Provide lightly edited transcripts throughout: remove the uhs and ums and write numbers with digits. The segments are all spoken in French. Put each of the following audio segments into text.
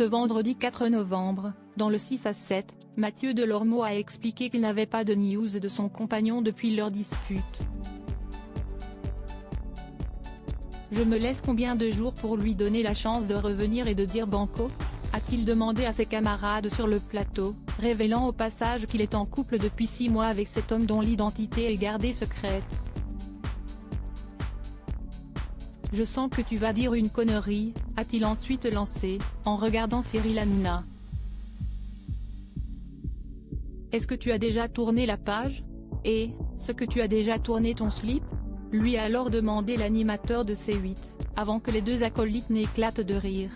Ce vendredi 4 novembre, dans le 6 à 7, Mathieu Delormeau a expliqué qu'il n'avait pas de news de son compagnon depuis leur dispute. Je me laisse combien de jours pour lui donner la chance de revenir et de dire banco ? A-t-il demandé à ses camarades sur le plateau, révélant au passage qu'il est en couple depuis 6 mois avec cet homme dont l'identité est gardée secrète. Je sens que tu vas dire une connerie, a-t-il ensuite lancé, en regardant Cyril Hanouna. Est-ce que tu as déjà tourné la page ? Et, ce que tu as déjà tourné ton slip ? Lui a alors demandé l'animateur de C8, avant que les deux acolytes n'éclatent de rire.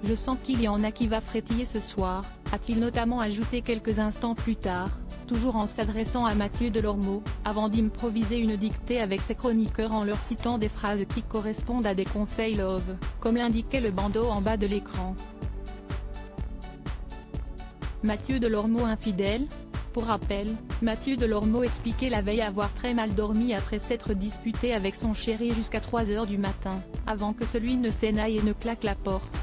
Je sens qu'il y en a qui va frétiller ce soir, a-t-il notamment ajouté quelques instants plus tard, toujours en s'adressant à Mathieu Delormeau, avant d'improviser une dictée avec ses chroniqueurs en leur citant des phrases qui correspondent à des conseils love, comme l'indiquait le bandeau en bas de l'écran. Mathieu Delormeau infidèle ? Pour rappel, Mathieu Delormeau expliquait la veille avoir très mal dormi après s'être disputé avec son chéri jusqu'à 3 h du matin, avant que celui ne s'énaille et ne claque la porte.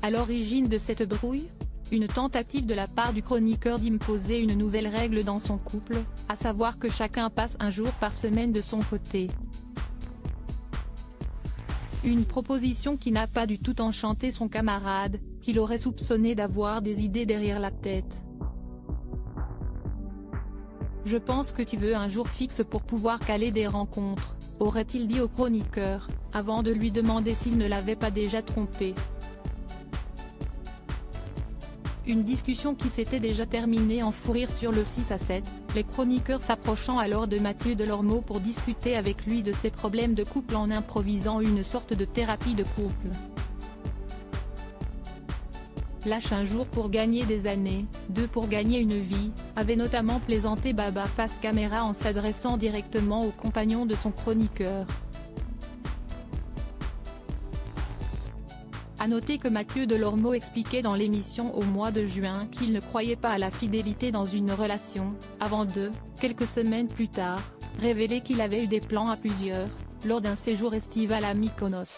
À l'origine de cette brouille ? Une tentative de la part du chroniqueur d'imposer une nouvelle règle dans son couple, à savoir que chacun passe un jour par semaine de son côté. Une proposition qui n'a pas du tout enchanté son camarade, qu'il aurait soupçonné d'avoir des idées derrière la tête. Je pense que tu veux un jour fixe pour pouvoir caler des rencontres, aurait-il dit au chroniqueur, avant de lui demander s'il ne l'avait pas déjà trompé. Une discussion qui s'était déjà terminée en fou rire sur le 6 à 7, les chroniqueurs s'approchant alors de Mathieu Delormeau pour discuter avec lui de ses problèmes de couple en improvisant une sorte de thérapie de couple. Lâche un jour pour gagner des années, 2 pour gagner une vie, avait notamment plaisanté Baba face caméra en s'adressant directement au compagnon de son chroniqueur. A noter que Mathieu Delormeau expliquait dans l'émission au mois de juin qu'il ne croyait pas à la fidélité dans une relation, avant de, quelques semaines plus tard, révéler qu'il avait eu des plans à plusieurs, lors d'un séjour estival à Mykonos.